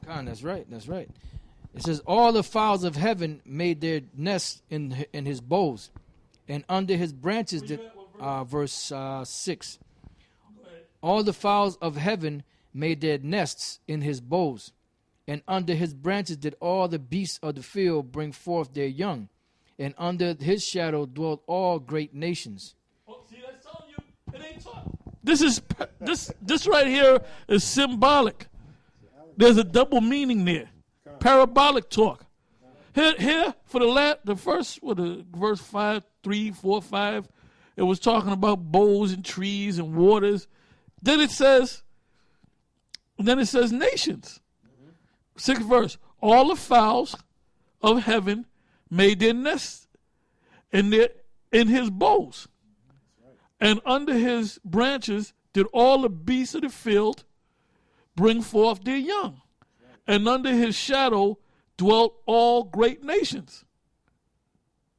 That's right. That's right. It says, all the fowls of heaven made their nests in his boughs, and under his branches did, verse 6. All the fowls of heaven made their nests in his boughs, and under his branches did all the beasts of the field bring forth their young, and under his shadow dwelt all great nations. Oh, see, that's telling you, it ain't taught. This right here is symbolic. There's a double meaning there. Parabolic talk. Here for the first verse 5, 3, 4, 5, it was talking about bowls and trees and waters. Then it says nations. 6th verse. All the fowls of heaven made their nests in his boughs. And under his branches did all the beasts of the field bring forth their young. And under his shadow dwelt all great nations.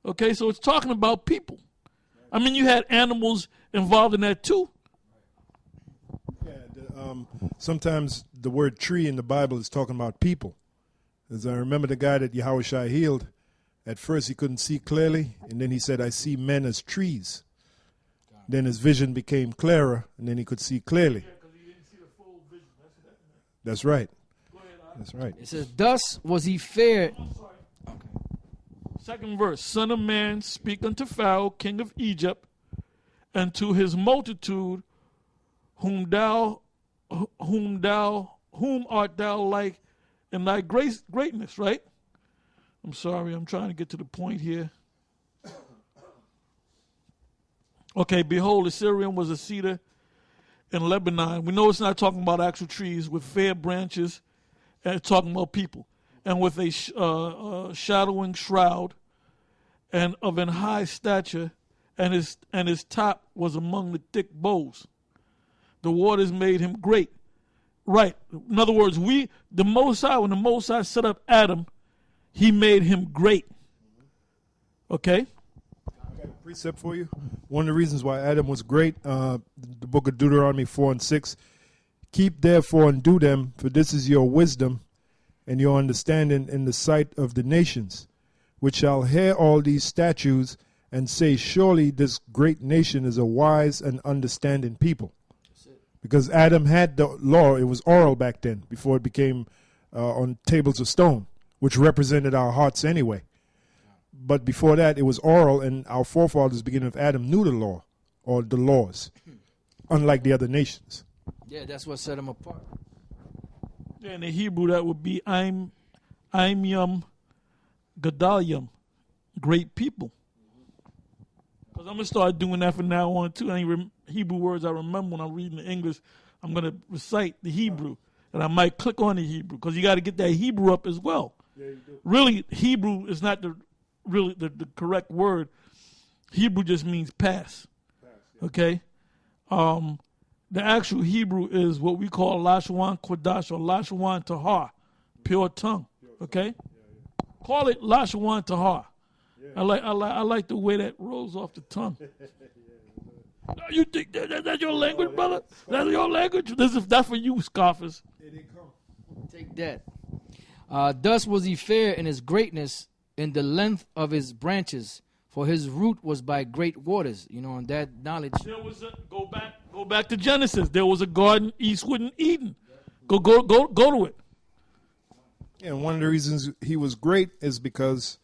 Okay, so it's talking about people. I mean, you had animals involved in that too. Yeah, sometimes the word tree in the Bible is talking about people. As I remember the guy that Yahushua healed, at first he couldn't see clearly, and then he said, I see men as trees. Then his vision became clearer, and then he could see clearly. Yeah, because he didn't see the full vision. That's right. That's right. It says, thus was he fair. Okay. 2nd verse. Son of man, speak unto Pharaoh, king of Egypt, and to his multitude, whom art thou like in thy greatness, right? I'm sorry, I'm trying to get to the point here. Okay, behold, the Syrian was a cedar in Lebanon. We know it's not talking about actual trees with fair branches, and it's talking about people. And with a shadowing shroud, and of an high stature, and his top was among the thick boughs. The waters made him great. Right. In other words, when the Most High set up Adam, he made him great. Okay? I got a precept for you. One of the reasons why Adam was great, the book of Deuteronomy 4 and 6, keep therefore and do them, for this is your wisdom and your understanding in the sight of the nations, which shall hear all these statutes and say, surely this great nation is a wise and understanding people. Because Adam had the law, it was oral back then, before it became on tables of stone, which represented our hearts anyway. But before that, it was oral, and our forefathers, beginning of Adam, knew the law, or the laws, unlike the other nations. Yeah, that's what set them apart. Yeah, in the Hebrew, that would be Aim Yum Gedalim, great people. Because I'm going to start doing that from now on, too. Any Hebrew words I remember when I'm reading the English, I'm going to recite the Hebrew. And I might click on the Hebrew, because you got to get that Hebrew up as well. Yeah, you do. Really, Hebrew is not the correct word. Hebrew just means pass. Yeah. Okay? The actual Hebrew is what we call Lashawan Kodash or Lashawan Tahar, pure tongue. Okay? Yeah. Call it Lashawan Tahar. Yeah. I like the way that rolls off the tongue. You think that's your language, brother? That's your language? That's for you, scoffers. Take that. Thus was he fair in his greatness, in the length of his branches, for his root was by great waters. You know, and that knowledge. There was go back to Genesis. There was a garden eastward in Eden. Go to it. Yeah, and one of the reasons he was great is because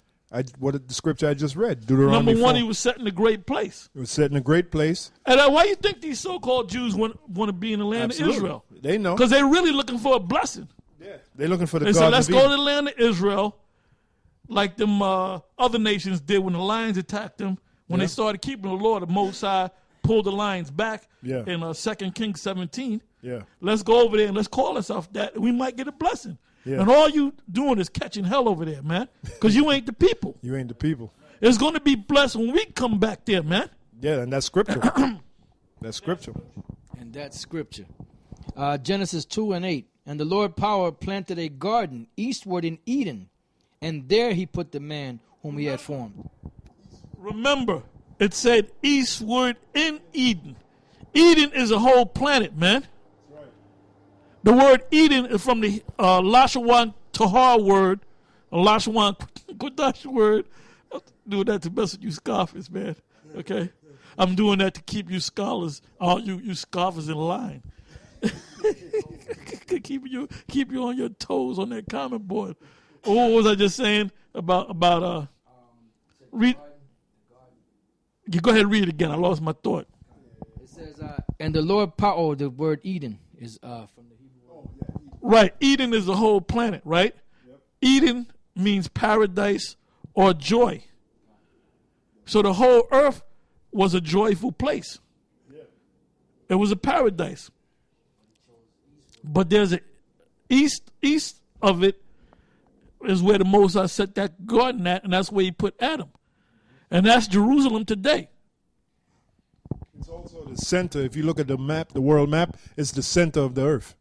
what the scripture I just read, Deuteronomy Number 1, 4. he was set in a great place. He was set in a great place. And why you think these so-called Jews want to be in the land Absolutely. of Israel? They know. Because they're really looking for a blessing. Yeah, they're looking for the They God. said, let's go to the land of Israel, like them other nations did when the lions attacked them. When they started keeping the law, the Most High pulled the lions back in 2 Kings 17. Yeah. Let's go over there and let's call ourselves that. We might get a blessing. Yeah. And all you doing is catching hell over there, man, because you ain't the people. You ain't the people. It's going to be blessed when we come back there, man. Yeah, and that's scripture. That's scripture. And that's scripture. Genesis 2 and 8. And the Lord Power planted a garden eastward in Eden, and there he put the man whom he had formed. Remember, it said eastward in Eden. Eden is a whole planet, man. The word Eden is from the Lashawan Tahar word, a Lashawan Kodash word. I'm doing that to mess with you scoffers, man. Okay? I'm doing that to keep you scholars, you scoffers in line. keep you on your toes on that comment board. What was I just saying about read? You go ahead and read it again. I lost my thought. It says, and the Lord power, the word Eden is from the Hebrew. Right. Eden is the whole planet, right? Yep. Eden means paradise or joy. So the whole earth was a joyful place. Yeah. It was a paradise. But there's a east of it is where the Moses set that garden at, and that's where he put Adam. And that's Jerusalem today. It's also the center. If you look at the map, the world map, it's the center of the earth.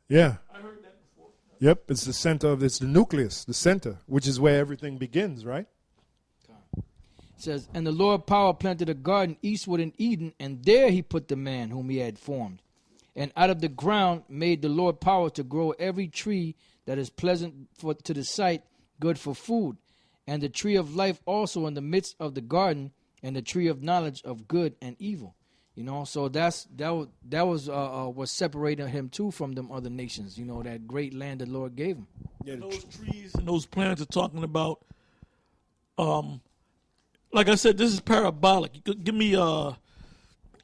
Yeah. I heard that before. Yep, it's the center of it's the nucleus, the center, which is where everything begins, right? It says, and the Lord power planted a garden eastward in Eden, and there he put the man whom he had formed. And out of the ground made the Lord power to grow every tree that is pleasant to the sight, good for food, and the tree of life also in the midst of the garden, and the tree of knowledge of good and evil. You know, so that was what separated him too from them other nations. You know, that great land the Lord gave him. Yeah, those trees and those plants are talking about. Like I said, this is parabolic. Give me what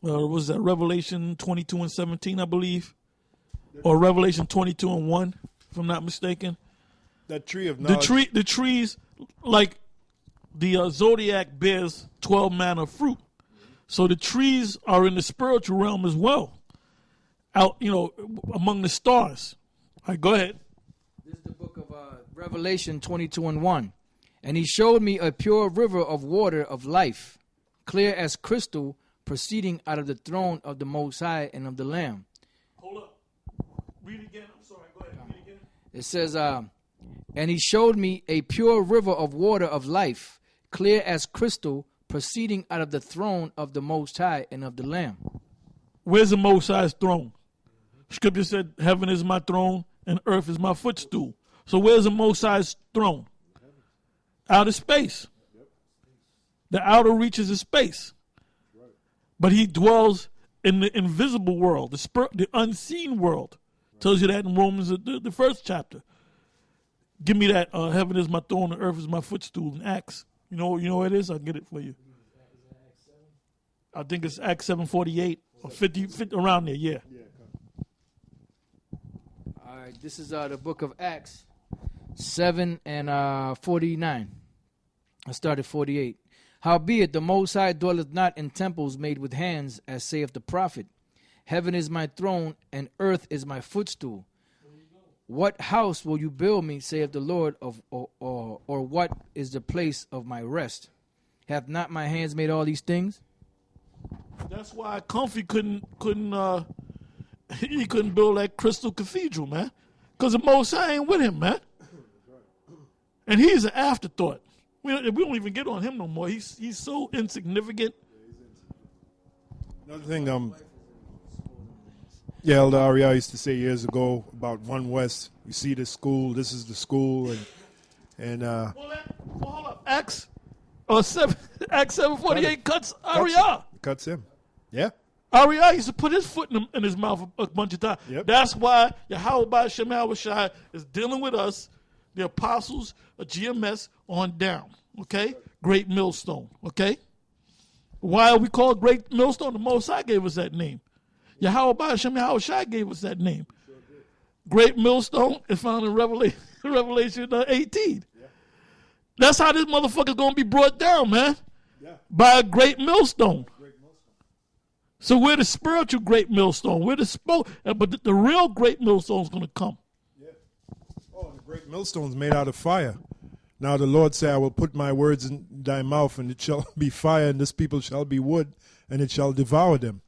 was that, Revelation 22 and 17, I believe, or Revelation 22 and 1, if I'm not mistaken. That tree of knowledge. The trees, like the zodiac bears 12 manner of fruit. So the trees are in the spiritual realm as well, out, among the stars. All right, go ahead. This is the book of Revelation 22 and 1. And he showed me a pure river of water of life, clear as crystal, proceeding out of the throne of the Most High and of the Lamb. Hold up. Read again. I'm sorry. Go ahead. Read again. It says, and he showed me a pure river of water of life, clear as crystal, proceeding out of the throne of the Most High and of the Lamb. Where's the Most High's throne? Scripture said, heaven is my throne and earth is my footstool. So where's the Most High's throne? Outer space. The outer reaches of space. But he dwells in the invisible world, the unseen world. Tells you that in Romans, the first chapter. Give me that, heaven is my throne and earth is my footstool in Acts. You know what it is? I'll get it for you. I think it's Acts 7:48 or 50 around there, yeah. All right, this is the book of Acts 7 and 49. I started 48. Howbeit the Most High dwelleth not in temples made with hands, as saith the prophet. Heaven is my throne, and earth is my footstool. What house will you build me, saith the Lord, or what is the place of my rest? Have not my hands made all these things? That's why Comfy couldn't build that crystal cathedral, man. Because the Most High ain't with him, man. And he's an afterthought. We don't even get on him no more. He's so insignificant. Another thing, Elder Ariel used to say years ago about One West. You see the school. This is the school, and hold up. Acts 7:48 cuts Ariel. Cuts him. Yeah. Ariel used to put his foot in his mouth a bunch of times. Yep. That's why Yahweh Shem Shai is dealing with us, the apostles of GMS on down. Okay? Great Millstone. Okay? Why are we called Great Millstone? The Most High gave us that name. Yahweh Shem Shai gave us that name. Great Millstone is found in Revelation 18. Yeah. That's how this motherfucker's going to be brought down, man. Yeah. By a great millstone. So we're the spiritual great millstone. We're but the real great millstone is going to come. Yeah. Oh, the great millstone is made out of fire. Now the Lord said, I will put my words in thy mouth, and it shall be fire, and this people shall be wood, and it shall devour them.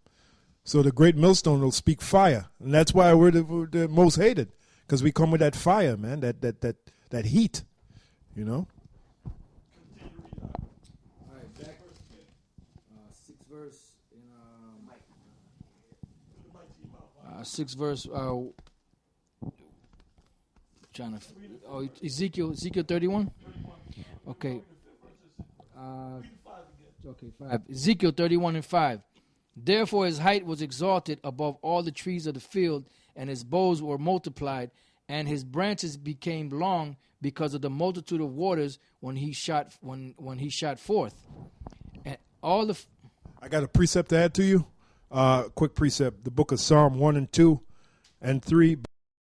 So the great millstone will speak fire. And that's why we're the most hated. Because we come with that fire, man, that heat, you know. All right, back 6th verse. 6 verse. Ezekiel 31. Okay. Okay, 5. Ezekiel 31:5. Therefore his height was exalted above all the trees of the field, and his boughs were multiplied, and his branches became long because of the multitude of waters when he shot forth. And all the I got a precept to add to you. Quick precept. The book of Psalm 1 and 2 and 3.